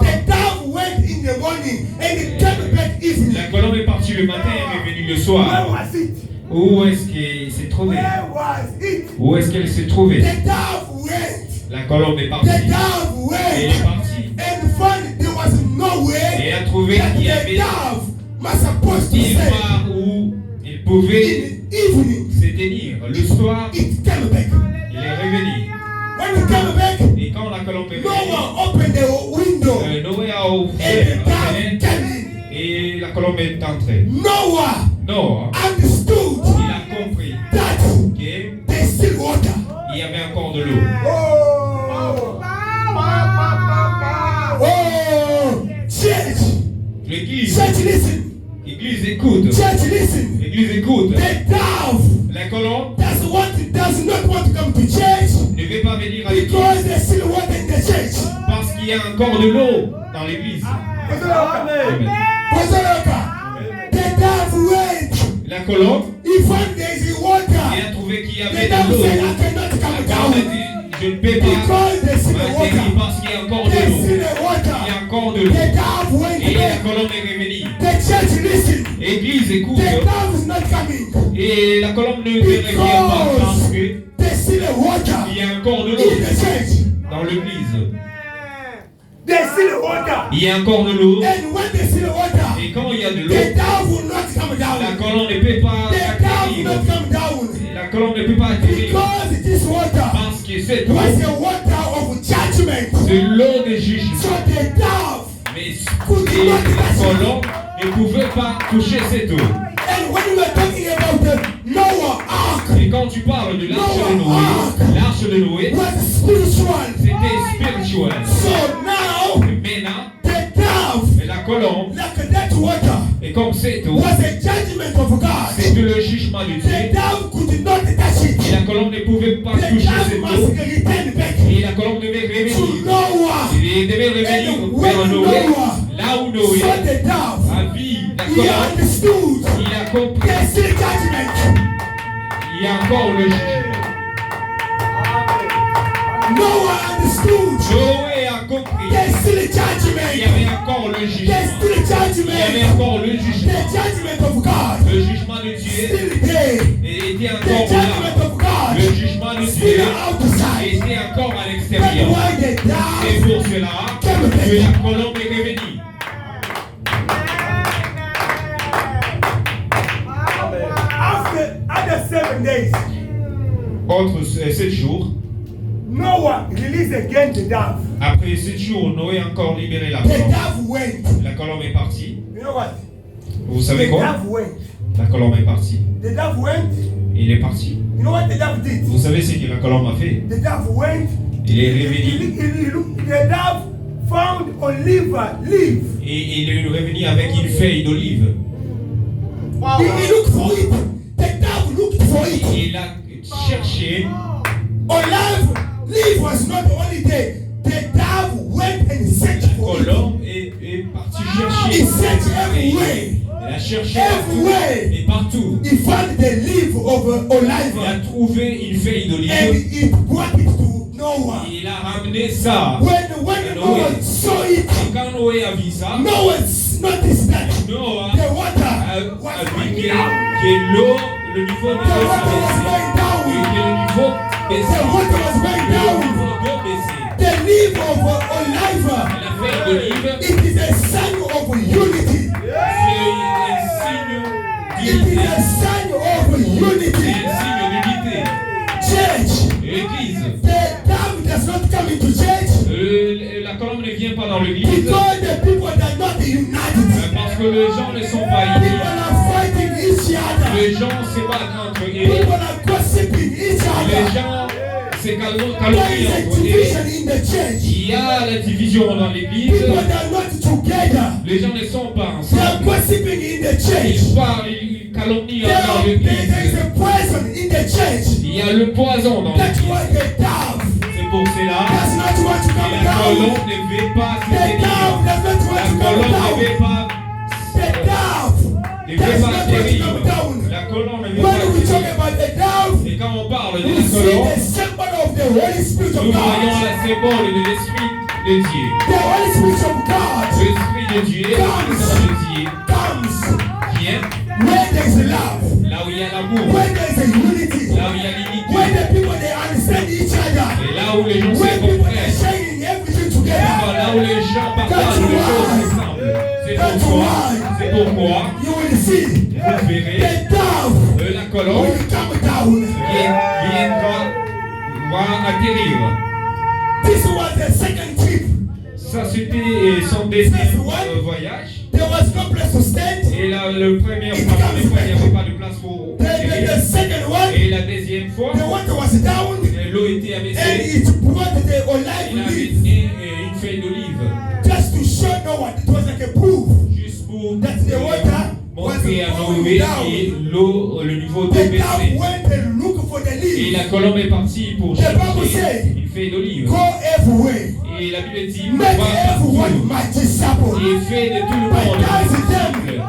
The dove went in the morning and it came back evening. La colombe est partie le matin et est revenue le where soir. was it? Où est-ce qu'elle s'est trouvée? Where was it? Où est-ce qu'elle s'est trouvée? The dove went. La colombe est The partie. dove Elle est went. partie. And found there was no Et way elle a trouvé that qu'il y the avait dove was supposed to une say. part où elle pouvait In the evening, se tenir. Le soir, it came back. il est revenu. When it came back, Et Et quand la colombe est venue, Noah opened the window Noé a and ouvert the la dove fenêtre came in. et la colombe est entrée. Noah Noah, understood il a compris that qu'il there's still water. y avait encore de l'eau. Oh! Oh, church, L'église, listen. l'église écoute. Church, listen. L'église écoute. The dove La colombe does not want to come to church ne veut pas venir à l'église because there's still water in the church. parce qu'il y a encore de l'eau dans l'église. Amen. The dove went. La colombe, He found there's water. il a trouvé qu'il y avait The de dove l'eau. said, I cannot La come colombe a down dit, je ne peux pas because there's still m'atterrir water. parce qu'il y a encore de There's l'eau. still Il y a water. encore de l'eau. The dove went Et la back. colombe est revenue. The church listen. L'église écoute. The dove is not coming Et la colombe ne revient pas parce que there's still water il y a encore de in l'eau the church. dans l'église. There's still water. Il y a encore de l'eau. And when there's still water, Et quand il y a de l'eau, the dove will not come la down. colombe ne peut pas The dove will atterrir. not come down La colombe ne peut pas atterrir because this water parce que cette eau, was the water of judgment. c'est l'eau de So jugement. the dove, Mais et la colombe ne pouvait pas toucher cette eau. and when we were talking about the Noah ark, Et quand tu parles de l'arche de Noé, was spiritual. c'était spirituel. So now Maintenant, the dove, la colombe, like that water, et comme cette eau, was a judgment of God. c'était le jugement de The Dieu. dove could not touch it. Et la colombe ne pouvait pas The toucher dove cette must eau. return back Et la colombe devait to revenir. Noah. Il devait revenir vers Noé. Là où Noé So the dove, a vu la he colombe, understood il a compris. there's still judgment. Il y a encore le jugement. Noah understood Noé a compris. there's still Il y judgment. avait encore le There's jugement. still Il y avait judgment. encore le The jugement. judgment of God Le jugement de Dieu still here. était The encore judgment là. of God Le jugement de still Dieu outside. était encore à That's l'extérieur. why the Et dove pour cela que la colombe est revenue. After 7 days, Entre 7 jours, Noah released again the dove. après 7 jours, Noé a encore libéré la the colombe. dove went. La colombe est partie. You know what? Vous savez The quoi? dove went. La colombe est partie. The dove went. Il est parti. You know what the dove did? Vous savez ce que la colombe a fait? The dove went. Il est He revenu looked. The dove found olive leaf. et il est revenu avec une feuille d'olive. He looked for it. The dove looked for it. Il a cherché. Olive leaf was not only there. The dove went and searched La for it. colombe est partie chercher. He searched everywhere. Elle a cherché partout Everywhere. et partout. He found the leaf of Il a olive trouvé une feuille and d'olive. he brought it to Noah. Il a ramené ça. When Noah saw it, Et quand Noé a vu ça, Noah noticed that Noah the water a was vu going que down. l'eau, le niveau de The l'eau water was s'est going baissé. down. Et que le niveau baissait. The water was going Le down. niveau d'eau baissait. The leaf of olive, La feuille d'olive, it is a sign of unity. c'est un signe It is d'unité. a sign of C'est unity. un signe d'unité. Church, L'église. the dove does not come into church La colombe ne vient pas dans l'église because the people are not united. parce que les gens ne sont pas People unis. are fighting each other. Les gens se battent entre eux. People are gossiping each Les other. gens se There calomnient is a entre eux. division in the church. Il y a la division dans l'église. People are not together. Les gens ne sont pas They are ensemble. gossiping in the church. Ils parlent, ils calomnient dans There is l'église. a poison in the church. Il y a le poison dans That's l'église. why the dove C'est pour cela does not want to que come la down. colombe ne veut pas se The dove tenir. does not La want to come colombe ne down. veut pas, The dove ne does veut not pas want to atterrir. come down. La colombe ne veut When we pas talk atterrir. about the dove, Et quand on parle de we la see colombe, the symbol of the Holy Spirit of nous voyons God. la symbole de l'Esprit de Dieu. The Holy Spirit of God L'Esprit de Dieu, l'Esprit de Dieu comes vient where there is love, là où il y a l'amour, where there is a unity, là où il y a l'unité, where the people they understand each other, et là où les gens se where people they comprennent, sharing everything together. là où les gens partagent les choses ensemble. C'est pourquoi You will see vous verrez the dove la colombe will come down. va atterrir. This was the second trip. Ça, c'était son deuxième voyage. There was no place to stand. Et là, la première fois, il n'y avait pas de place pour The second one, Et la deuxième fois, the water was down l'eau était and abaissée. it brought the Il olive avait leaf. une feuille d'olive. Just to show Noah, it was like a proof Juste pour that the water was montrer à going Noé down. que l'eau, le niveau The était dove baissé. went and looked for the Et leaf. la colombe est partie pour The Bible chercher says, une feuille d'olive. go everywhere. Et la Bible dit, Make va everyone partout. my disciple. Et fait de tout le But monde that's des them. disciples.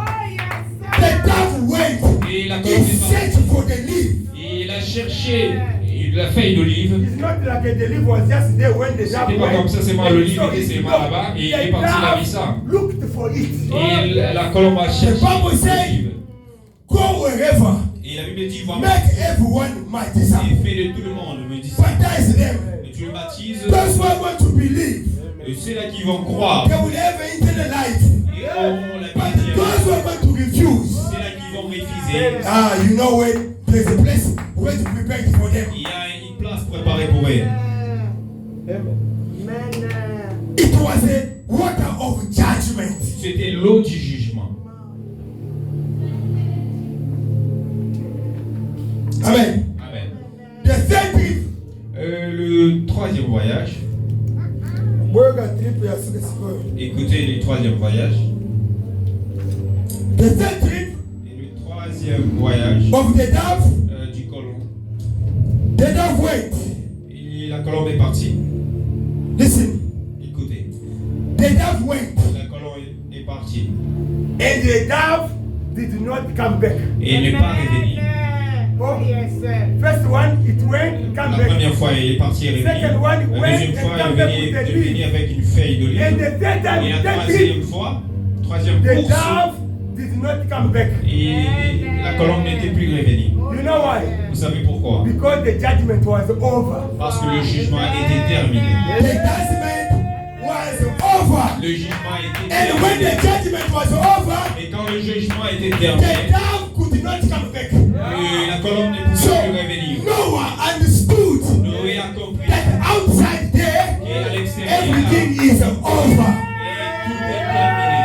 The dove went Et la in colombe est partie. search for the leaf. Et il a cherché la feuille d'olive. It's not like the leaf was just there when the dove C'était pas went. comme ça, c'est moi, And le livre so était it seulement looked. là-bas et il The est parti, il a mis dove ça. looked for it. Et la colombe a cherché Bible says, l'olive. Go wherever. Et la Bible dit, va Make everyone my et disciple. fais de tout le monde me disciple. Baptize them. Et tu le baptises. Those who are going to believe, Et c'est là qu'ils vont croire. they will have eternal life. Et auront la But vie those who are going to refuse, C'est là qu'ils vont refuser. you know where there's a place where to prepare for them. Il y a une place préparée pour eux. Amen. It was a water of judgment. C'était l'eau du jugement. Amen. Amen. The third trip, Le troisième voyage. burger trip, yes, let's go. Écoutez le troisième voyage. The third trip Et le troisième voyage of the dove, du colombe. the dove went. Et la colombe est partie. Listen, Écoutez. the dove went, La colombe est partie. And the dove did not come back. Et elle n'est pas revenue. Oh, Yes, sir. first one, it went, come La back. première fois, elle est partie, elle est Second revenue. one, La went deuxième fois, and elle come est back venue, with the elle est venue leaf. avec une feuille And d'olive. the third Et time, la that troisième trip, fois, troisième the course, dove did not come back. et la colombe n'était plus revenue. You know why? Vous savez pourquoi? Because the judgment was over. Parce que le jugement était terminé. the judgment was over. Le jugement était And when the terminé. judgment was over, Et quand le jugement était the terminé, dove could not come back. la colombe ne So pouvait plus revenir. Noah understood Noé a compris that outside there, et à l'extérieur, everything is over. et tout est terminé.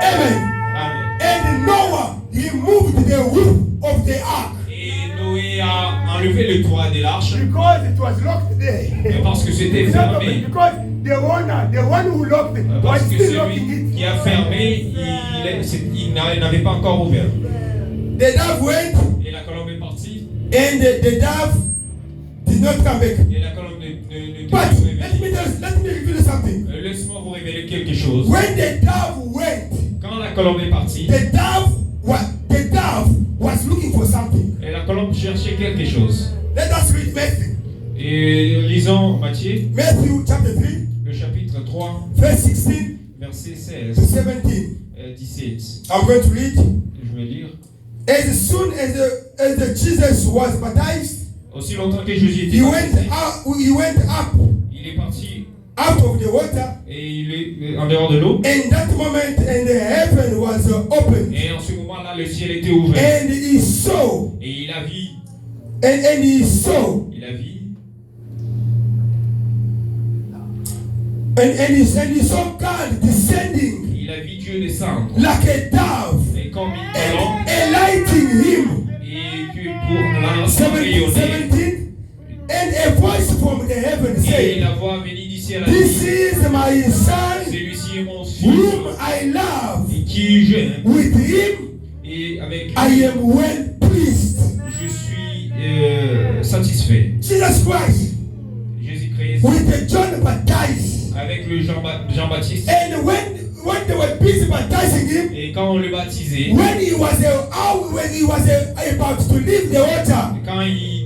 Amen. Amen. And Noah, he moved the roof of the ark. Et Noé a enlevé le toit de l'arche Because it was locked there. parce que c'était It's not open fermé. because the one who locked it, was Parce que still locking celui it. qui a fermé, il n'avait pas encore ouvert. The dove went, Et la colombe est partie. and the dove did not come back. Et la colombe ne But plus let me reveal something. Laisse-moi vous révéler quelque chose. When the dove went, Quand la colombe est partie, the dove was looking for something. et la colombe cherchait quelque chose. Let us read Matthew. Et lisons Matthieu, Matthew chapter 3, le chapitre 3, verse 16 verset to 16, 17. 17. I'm going to read. Je vais lire. As soon as the Jesus was baptized, Aussi longtemps que Jésus était he went baptisé, up il est parti out of the water, et il est en dehors de l'eau. and that moment and the heaven was opened, Et en ce moment-là, le ciel était ouvert. and he saw, Et il a vu, and he saw, il a vu, and he saw God descending il a vu Dieu descendre. like a dove Et comme une and colombe, alighting him. et que pour l'ensemble rayonner, 17, and a voice from the heaven et said, la voix venue du ciel a "This dit, is my son, celui-ci est mon fils, whom I love. et qui j'aime, With him et avec I lui, am well pleased." je suis satisfait. Jesus Christ, Jésus-Christ, with John baptized, avec le Jean-Baptiste, and when they were busy baptizing him, et quand on le baptisait, when he was about to leave the water, quand il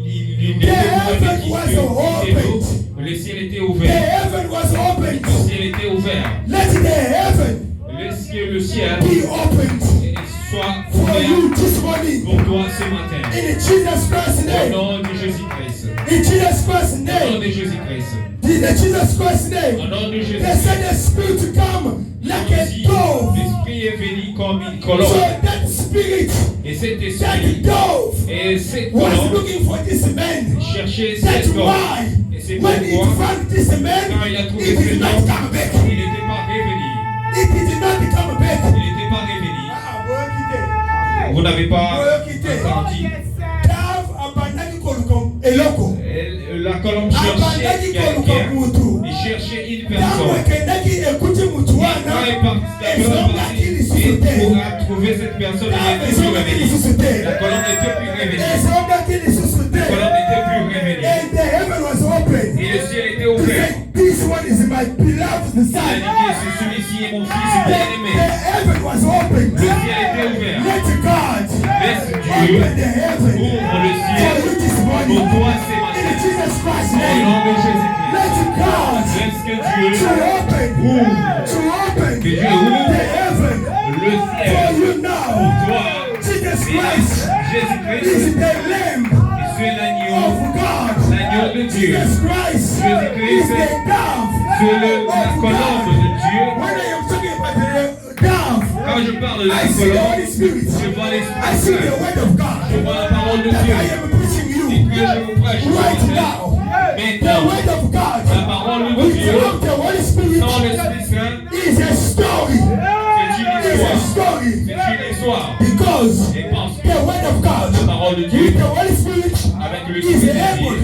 The heaven was quittait l'eau, opened. le ciel était the ouvert. heaven was opened. Le ciel était ouvert. Let the heaven Laisse que le ciel be opened soit for ouvert you this morning. pour toi ce matin. In Jesus Christ's Au name. nom de Jésus-Christ. In Jesus Christ's Au nom name. de Jésus-Christ. The In the Jesus Christ's name. Au nom de Jésus. They said the spirit to come like a dove. L'esprit est venu comme une So colombe. that spirit, Et cet that esprit, dove, et cette was colombe, looking for this man. cherchait That's cette colombe. why Et c'est when he pourquoi, found this man, quand il a trouvé he cet did not homme, come back. il n'était pas revenu. He did not come back. Il n'était pas revenu. Ah, boy, quittez. Vous n'avez pas Boy, quittez. entendu. Dove abandonné comme eloko. La colombe cherchait quelqu'un. Il cherchait une personne. Dawe kendaki ekuti mutu Et quand wana. il est parti, la colombe est partie, et pour trouver cette personne, il n'était plus revenu. La colombe n'était plus revenue. La colombe n'était plus revenue. And the heaven was open. Et le ciel était He ouvert. said, this one is my beloved Il a son. dit, c'est celui-ci est mon fils The bien-aimé. heaven was open. Le ciel était ouvert. Let God Laisse Dieu open the heaven ouvre le for ciel you this morning. pour toi ce In matin. Jesus Christ's Au name. nom de Jésus-Christ. Let God Laisse que to Dieu open Que Dieu the ouvre heaven le for ciel you pour now. toi. Jesus Et Christ Jésus-Christ, is the Lamb c'est l'agneau, of God. l'agneau de Dieu. Jesus Christ Jésus-Christ, is the dove C'est la of colombe God. de Dieu. When I am talking about the dove, Quand je parle de la I see the colombe, Holy Spirit. je vois I l'Esprit see the Saint. word of God Je vois la parole de that Dieu. I am preaching Et you que je vous prêche right aujourd'hui. now. The Maintenant, word of God la parole de Dieu, without the Holy Spirit sans l'Esprit Saint, is a story. c'est une Is a histoire. story. C'est une histoire. Because Et pense the word of God la parole de with Dieu the Holy Spirit avec le is Saint-Esprit able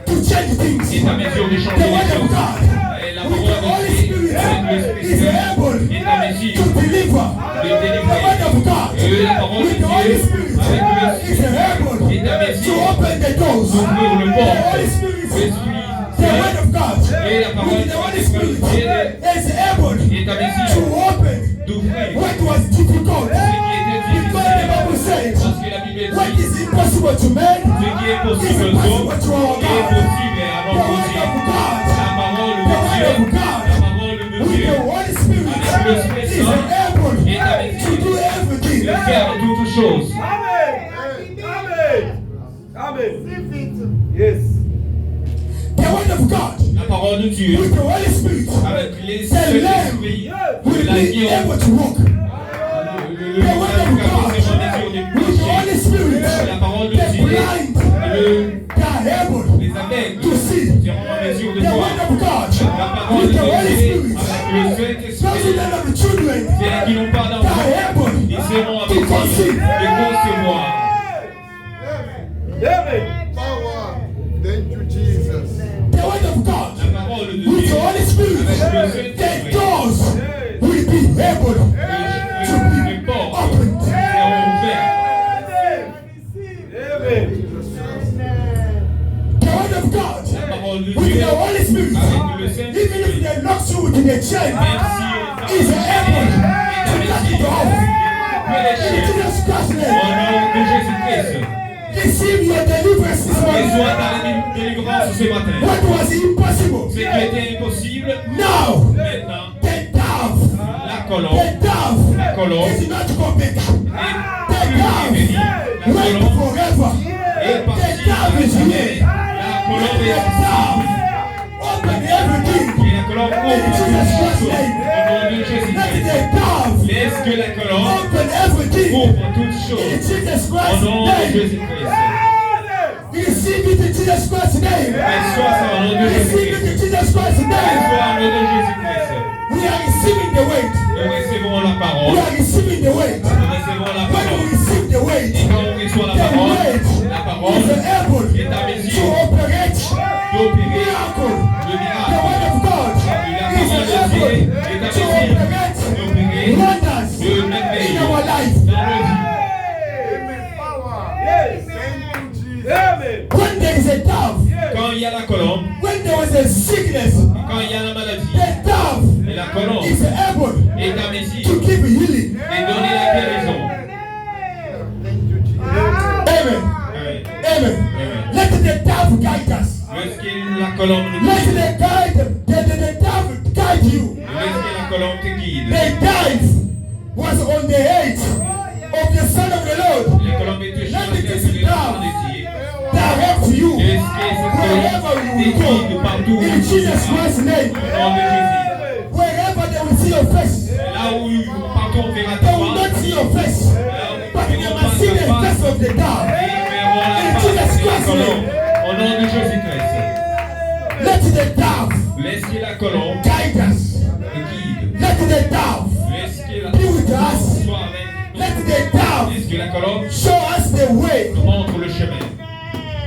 to change things. est à mesure de The changer word les of choses. God Et la with the parole Holy de Dieu Spirit avec l'Esprit is Saint able est à mesure to deliver. de The délivrer. word of God Et la parole with de the Holy Dieu Spirit avec is l'Esprit able est à to mesure open the doors. d'ouvrir le The port. Holy Spirit, L'Esprit the word Saint of God et la parole with the Holy de Spirit is able est à to mesure open d'ouvrir what was difficult. ce qui était Because the Bible difficile. says, Parce que la Bible what dit is impossible to man ce qui est is possible aux impossible hommes to our est God. possible à The notre word Dieu. of God La parole The de word Dieu, of God la parole de with Dieu the Holy Spirit avec le Esprit is Saint able est à to mesure do everything. de faire toutes choses. Yes. The word of God La parole de Dieu with the Holy Spirit avec les the Saint-Esprit Lamb de will be l'agneau. able to walk. Le The word of God mesure de with the Holy péché. Spirit La parole de the Dieu, blind le- they are able les aveugles to see. seront en mesure de The voir. word of God La parole with de the Holy Dieu Spirit avec le those Saint-Esprit, who don't have children ceux qui n'ont pas they d'enfants, are able ils seront en to mesure conceive. de concevoir. Power. Thank you, Jesus. The word of God La parole de with the Dieu Holy Spirit avec le the Saint-Esprit, doors will be able to les be portes opened. seront ouvertes. The word of God La parole de with Dieu the Holy Spirit avec le even if Saint-Esprit, they lock you within a chain même si is able to cut it off. peut les In chiens. Jesus Christ's Au name, nom de Jésus-Christ, receive your deliverance this et morning. soit ta délivrance ce matin. What was impossible Ce qui était impossible, now, maintenant, the dove, la colombe the colombe dove is not come back. est The plus revenue. dove La went colombe forever. est The partie dove is à here. la colombe The est dove open everything. et la colombe ouvre In toutes Jesus Christ's choses. name, Au nom de let Jésus-Christ, the dove laisse que la colombe open everything. ouvre toutes In choses. Jesus Au Christ's nom de name, Jésus-Christ. receive it in Jesus Christ's name. Reçois ça au nom de Receive it Jésus-Christ. in Jesus Christ's name. Reçois au nom de Jésus-Christ. We are receiving the weight. Nous recevons la We parole. are receiving the weight. Nous recevons la When we parole. receive the weight, Et quand on reçoit la the parole weight est able à to mesure operate d'opérer miracle. le The miracle. word of God is able to operate D'opérer wonders de in merveilles our life. dans nos vies. Power. Yes. Thank you, Jesus. Amen. When there is a dove, Quand il y a la colombe, when there was a sickness, quand il y a la maladie, the dove et la colombe is able est à mesure to give healing. de donner la guérison. Thank you, Jesus. Amen. Amen. Amen. Let the dove guide us. Lorsque la colombe nous Let guide, the dove guide you. lorsque la colombe te guide, The dove was on the head of the Son of the Lord. les colombes étaient sur la tête de l'enfant de Dieu. Direct you Est-ce que cette colombe wherever you guides partout. In Jesus Christ's name. Au nom de Jésus. Wherever they will see your face, Là où partout on verra they ta will face. not see your face, but they must see the face of the Ils devil. verront la In face Jesus de la Christ's colombe. name. Au nom de Jésus-Christ. Let the dove Laisse que la colombe guide us. nous guide. Let the dove Laisse que la be with us. soit avec nous. Let the dove Laisse que la colombe show us the way. nous montre le chemin.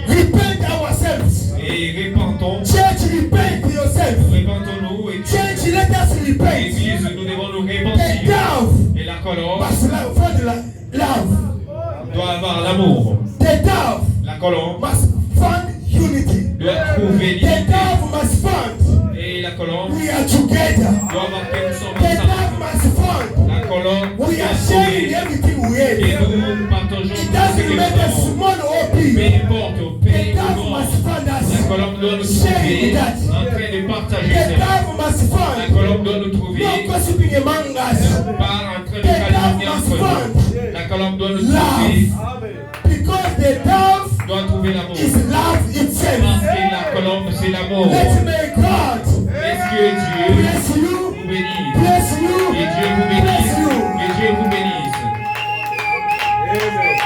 Repent ourselves. Et répentons. Church, repent yourself. Répentons-nous. Et Church, let us repent. Église, nous devons nous The repentir. dove Et la colombe must find love. doit avoir l'amour. The dove La colombe must find unity. doit trouver The l'unité. dove must find Et la colombe we are together. doit avoir que nous sommes The ensemble. dove must find La colombe we doit are sharing trouver everything we et have. nous partageons It tout ce que doesn't nous matter avons. small or Peu big. importe, au pays The ou dove non, must find la us. colombe doit nous Sharing trouver that. en train de partager The cela. dove must La find colombe doit nous trouver no gossiping among us. pas en train de calomnier entre nous. La colombe doit nous trouver, Because the dove doit trouver l'amour. is love Parce itself. que la colombe, c'est l'amour. Let may God Est-ce que Dieu bless you, vous bénisse? bless you, Et Dieu vous bless bénisse. you. Et Dieu vous bénisse. Amen.